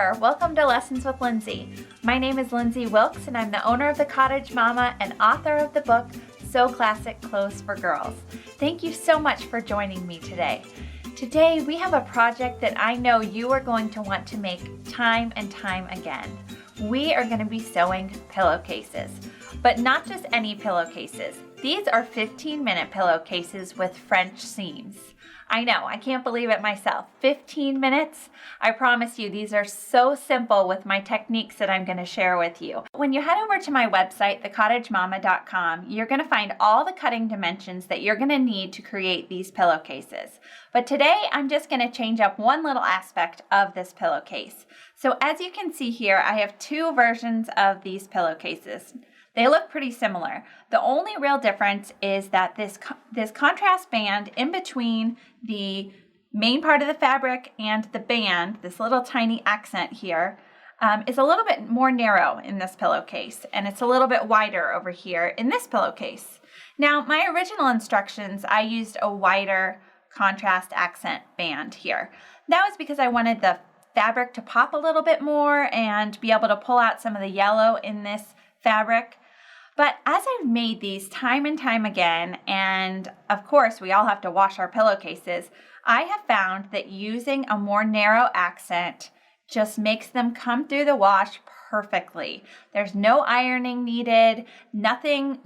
there, welcome to Lessons with Lindsay. My name is Lindsay Wilkes and I'm the owner of the Cottage Mama and author of the book, So Classic Clothes for Girls. Thank you so much for joining me today. Today we have a project that I know you are going to want to make time and time again. We are going to be sewing pillowcases, but not just any pillowcases. These are 15-minute pillowcases with French seams. I know, I can't believe it myself. 15 minutes? I promise you, these are so simple with my techniques that I'm going to share with you. When you head over to my website, thecottagemama.com, you're going to find all the cutting dimensions that you're going to need to create these pillowcases. But today, I'm just going to change up one little aspect of this pillowcase. So as you can see here, I have two versions of these pillowcases. They look pretty similar. The only real difference is that this contrast band in between the main part of the fabric and the band, this little tiny accent here, is a little bit more narrow in this pillowcase, and it's a little bit wider over here in this pillowcase. Now, my original instructions, I used a wider contrast accent band here. That was because I wanted the fabric to pop a little bit more and be able to pull out some of the yellow in this fabric. But as I've made these time and time again, and of course we all have to wash our pillowcases, I have found that using a more narrow accent just makes them come through the wash perfectly. There's no ironing needed, nothing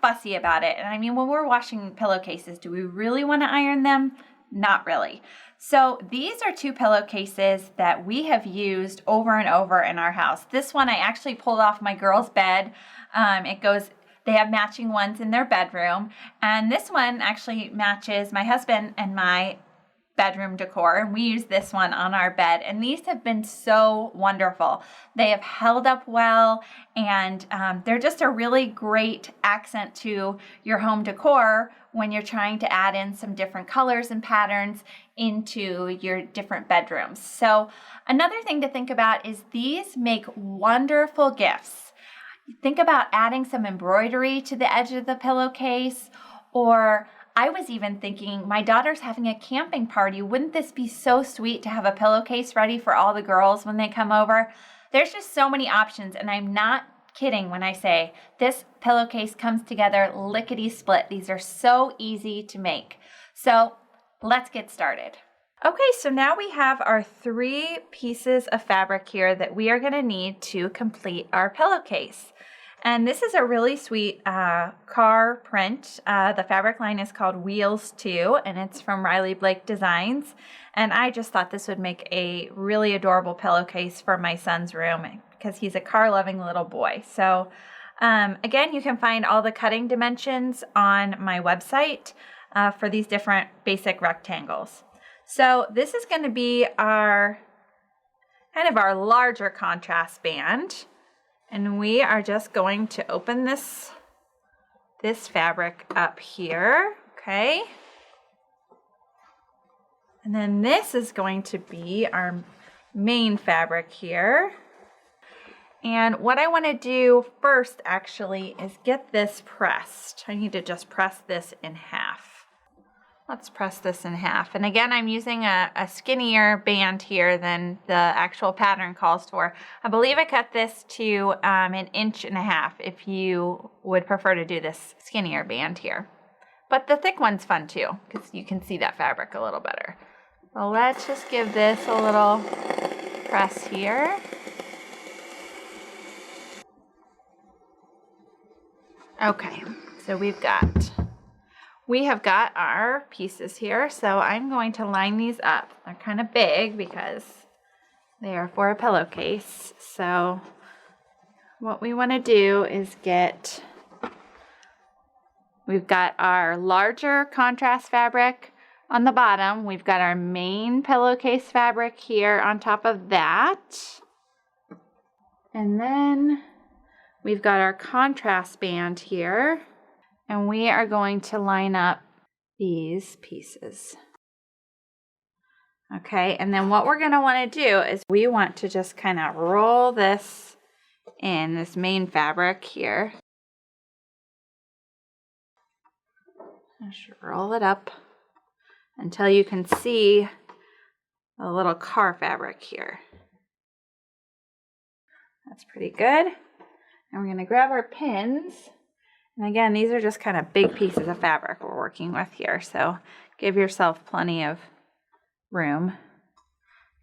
fussy about it. And I mean, when we're washing pillowcases, do we really want to iron them? Not really. So these are two pillowcases that we have used over and over in our house. This one I actually pulled off my girls' bed. They have matching ones in their bedroom. And this one actually matches my husband and my bedroom decor. And we use this one on our bed. And these have been so wonderful. They have held up well, and they're just a really great accent to your home decor when you're trying to add in some different colors and patterns into your different bedrooms. So another thing to think about is these make wonderful gifts. Think about adding some embroidery to the edge of the pillowcase, or I was even thinking, my daughter's having a camping party. Wouldn't this be so sweet to have a pillowcase ready for all the girls when they come over? There's just so many options, and I'm not kidding when I say this pillowcase comes together lickety-split. These are so easy to make. So let's get started. Okay, so now we have our 3 pieces of fabric here that we are going to need to complete our pillowcase. And this is a really sweet car print. The fabric line is called Wheels 2, and it's from Riley Blake Designs. And I just thought this would make a really adorable pillowcase for my son's room because he's a car-loving little boy. So again, you can find all the cutting dimensions on my website for these different basic rectangles. So this is going to be our kind of our larger contrast band. And we are just going to open this fabric up here, okay? And then this is going to be our main fabric here. And what I want to do first actually is get this pressed. I need to just press this in half. Let's press this in half. And again, I'm using a skinnier band here than the actual pattern calls for. I believe I cut this to 1.5 inches if you would prefer to do this skinnier band here. But the thick one's fun too, because you can see that fabric a little better. So let's just give this a little press here. Okay, so we have got our pieces here, so I'm going to line these up. They're kind of big because they are for a pillowcase. So what we want to do is we've got our larger contrast fabric on the bottom. We've got our main pillowcase fabric here on top of that. And then we've got our contrast band here. And we are going to line up these pieces. Okay, and then what we're going to want to do is we want to just kind of roll this in, this main fabric here. Just roll it up until you can see a little car fabric here. That's pretty good. And we're going to grab our pins. And again, these are just kind of big pieces of fabric we're working with here, so give yourself plenty of room.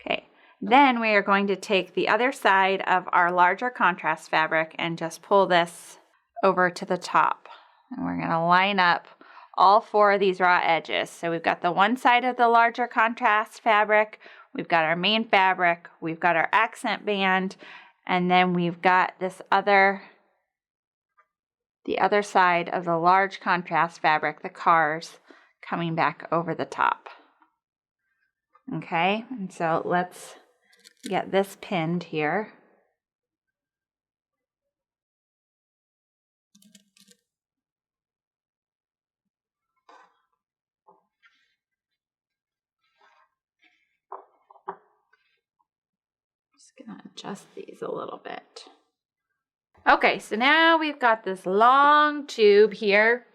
Okay, then we are going to take the other side of our larger contrast fabric and just pull this over to the top. And we're going to line up all 4 of these raw edges. So we've got the one side of the larger contrast fabric, we've got our main fabric, we've got our accent band, and then we've got the other side of the large contrast fabric, the cars, coming back over the top. Okay, and so let's get this pinned here. Just gonna adjust these a little bit. Okay, so now we've got this long tube here.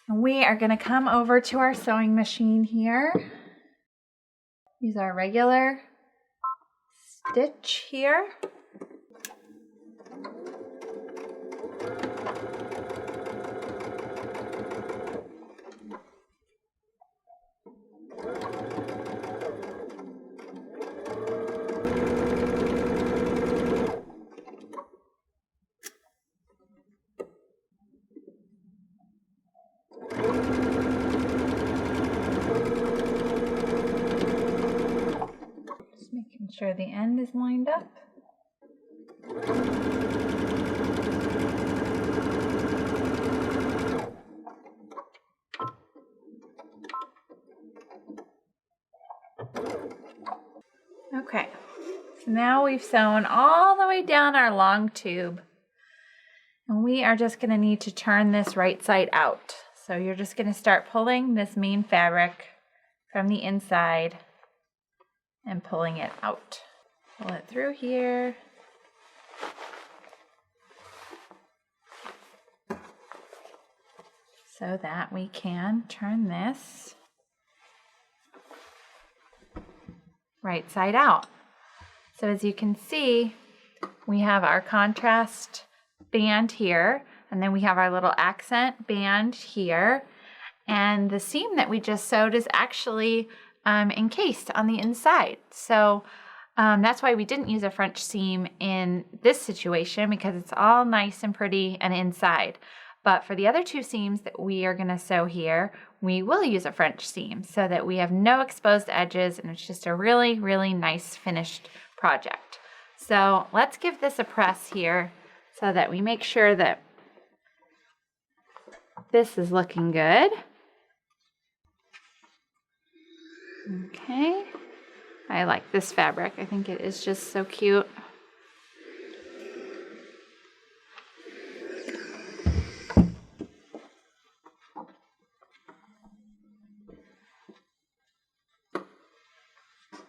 And we are going to come over to our sewing machine here. Use our regular stitch here. Making sure the end is lined up. Okay, so now we've sewn all the way down our long tube, and we are just going to need to turn this right side out. So you're just going to start pulling this main fabric from the inside and pulling it out. Pull it through here. So that we can turn this right side out. So as you can see, we have our contrast band here, and then we have our little accent band here, and the seam that we just sewed is actually encased on the inside. So that's why we didn't use a French seam in this situation, because it's all nice and pretty and inside. But for the other 2 seams that we are going to sew here, we will use a French seam so that we have no exposed edges, and it's just a really, really nice finished project. So let's give this a press here so that we make sure that this is looking good. Okay, I like this fabric. I think it is just so cute.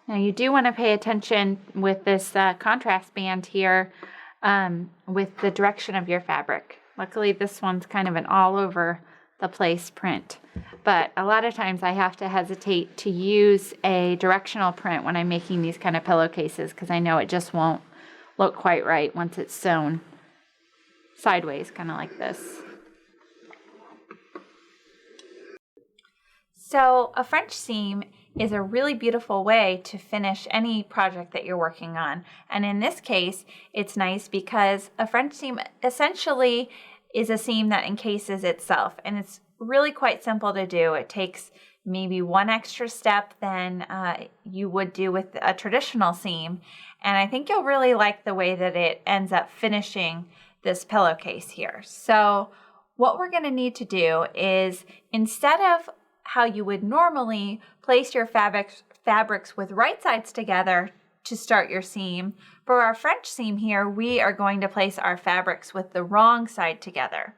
Now you do want to pay attention with this contrast band here with the direction of your fabric. Luckily this one's kind of an all over the place print, but a lot of times I have to hesitate to use a directional print when I'm making these kind of pillowcases, because I know it just won't look quite right once it's sewn sideways, kind of like this. So a French seam is a really beautiful way to finish any project that you're working on. And in this case, it's nice because a French seam essentially is a seam that encases itself, and it's really quite simple to do. It takes maybe one extra step than you would do with a traditional seam, and I think you'll really like the way that it ends up finishing this pillowcase here. So what we're going to need to do is, instead of how you would normally place your fabrics with right sides together to start your seam, for our French seam here, we are going to place our fabrics with the wrong side together.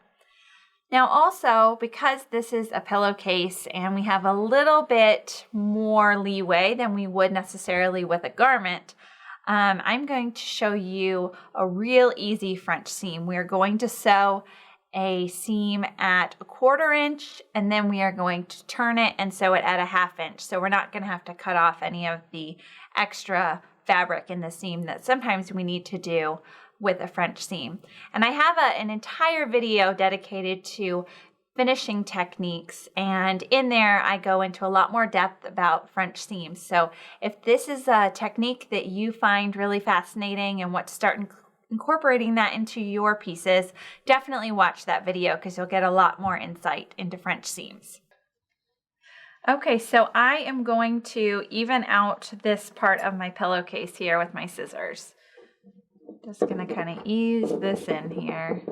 Now also, because this is a pillowcase and we have a little bit more leeway than we would necessarily with a garment, I'm going to show you a real easy French seam. We're going to sew a seam at 1/4 inch, and then we are going to turn it and sew it at 1/2 inch. So we're not going to have to cut off any of the extra fabric in the seam that sometimes we need to do with a French seam. And I have an entire video dedicated to finishing techniques, and in there I go into a lot more depth about French seams. So if this is a technique that you find really fascinating and want to start incorporating that into your pieces, definitely watch that video because you'll get a lot more insight into French seams. Okay, so I am going to even out this part of my pillowcase here with my scissors. Just gonna kind of ease this in here.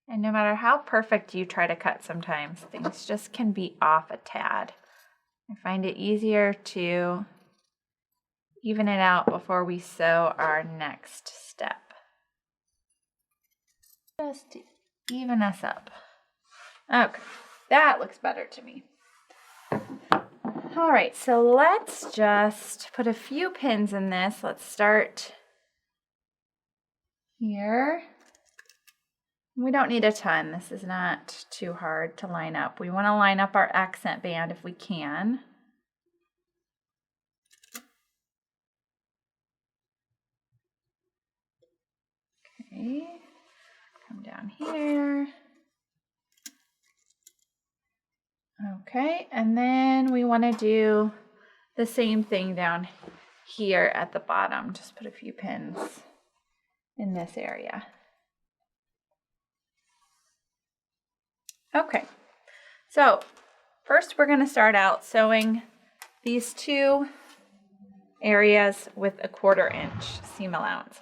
And no matter how perfect you try to cut, sometimes things just can be off a tad. I find it easier to even it out before we sew our next step. Just to even us up. Okay, that looks better to me. All right, so let's just put a few pins in this. Let's start here. We don't need a ton. This is not too hard to line up. We want to line up our accent band if we can. Okay, come down here. Okay, and then we want to do the same thing down here at the bottom. Just put a few pins in this area. Okay, so first we're going to start out sewing these two areas with a 1/4 inch seam allowance.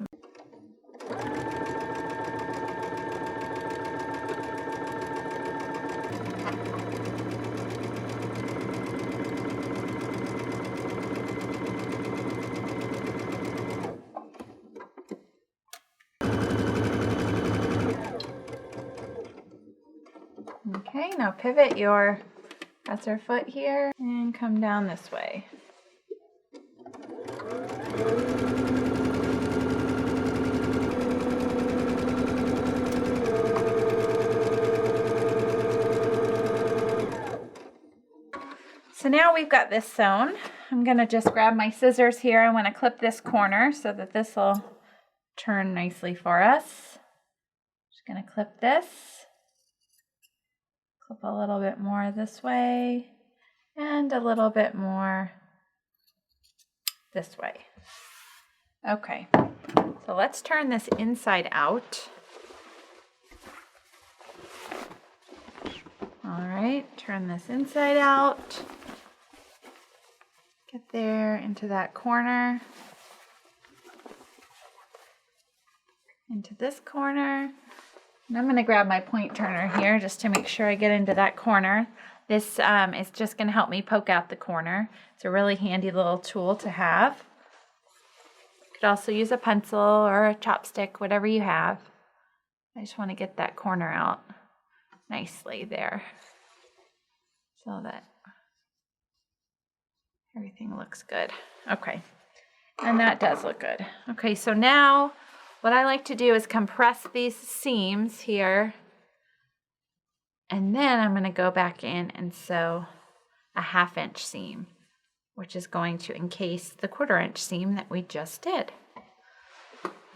Okay, now pivot your dresser foot here and come down this way. So now we've got this sewn. I'm going to just grab my scissors here. I want to clip this corner so that this will turn nicely for us. Just going to clip this. Clip a little bit more this way and a little bit more this way. Okay, so let's turn this inside out. All right, turn this inside out. Get there into that corner. Into this corner. And I'm going to grab my point turner here just to make sure I get into that corner. This is just going to help me poke out the corner. It's a really handy little tool to have. You could also use a pencil or a chopstick, whatever you have. I just want to get that corner out nicely there so that everything looks good. Okay, and that does look good. Okay, so now what I like to do is compress these seams here, and then I'm going to go back in and sew a 1/2 inch seam, which is going to encase the 1/4 inch seam that we just did.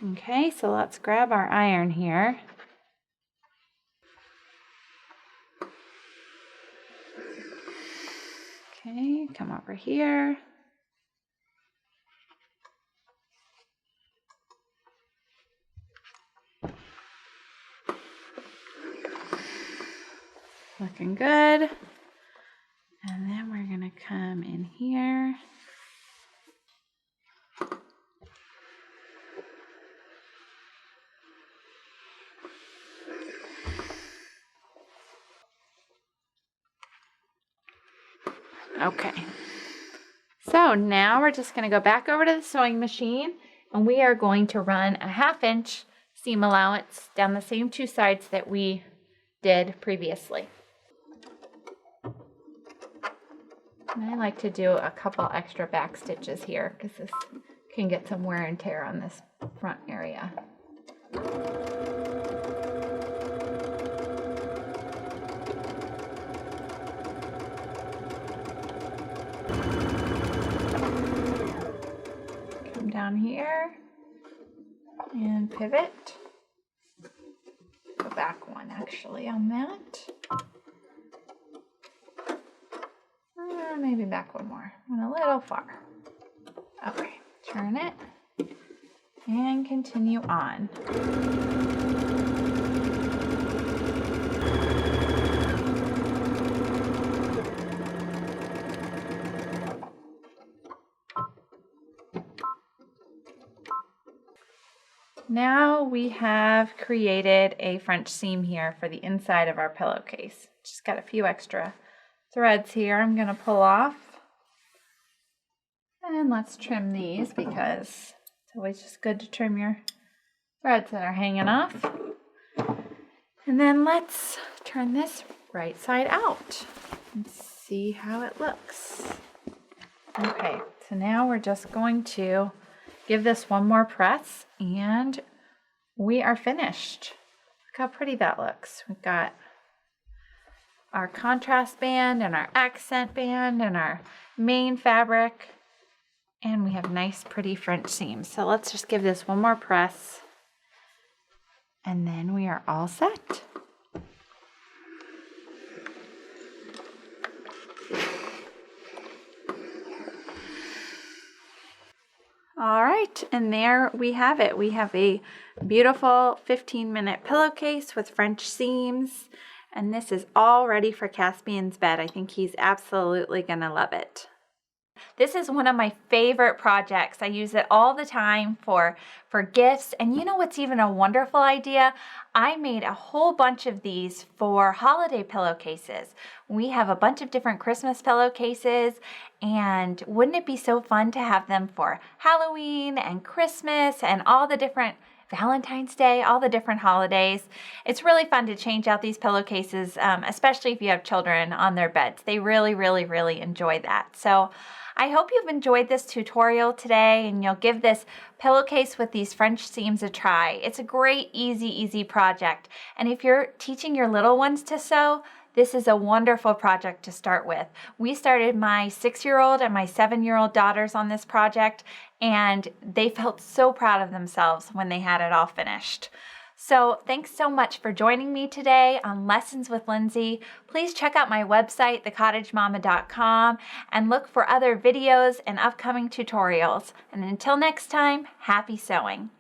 Okay, so let's grab our iron here. Okay, come over here. Looking good. And then we're going to come in here. Okay. So now we're just going to go back over to the sewing machine, and we are going to run a 1/2 inch seam allowance down the same two sides that we did previously. And I like to do a couple extra back stitches here because this can get some wear and tear on this front area. Come down here and pivot. Go back one actually on that. Maybe back one more. Went a little far. Okay, turn it and continue on. Now we have created a French seam here for the inside of our pillowcase. Just got a few extra threads here I'm going to pull off. And let's trim these because it's always just good to trim your threads that are hanging off. And then let's turn this right side out and see how it looks. Okay, so now we're just going to give this one more press and we are finished. Look how pretty that looks. We've got our contrast band and our accent band and our main fabric, and we have nice pretty French seams. So let's just give this one more press and then we are all set. All right, and there we have it. We have a beautiful 15-minute pillowcase with French seams, and this is all ready for Caspian's bed. I think he's absolutely gonna love it. This is one of my favorite projects. I use it all the time for gifts. And you know what's even a wonderful idea? I made a whole bunch of these for holiday pillowcases. We have a bunch of different Christmas pillowcases, and wouldn't it be so fun to have them for Halloween and Christmas and all the different Valentine's Day, all the different holidays. It's really fun to change out these pillowcases, especially if you have children on their beds. They really, really, really enjoy that. So I hope you've enjoyed this tutorial today and you'll give this pillowcase with these French seams a try. It's a great, easy project. And if you're teaching your little ones to sew, this is a wonderful project to start with. We started my 6-year-old and my 7-year-old daughters on this project, and they felt so proud of themselves when they had it all finished. So thanks so much for joining me today on Lessons with Lindsay. Please check out my website, thecottagemama.com, and look for other videos and upcoming tutorials. And until next time, happy sewing.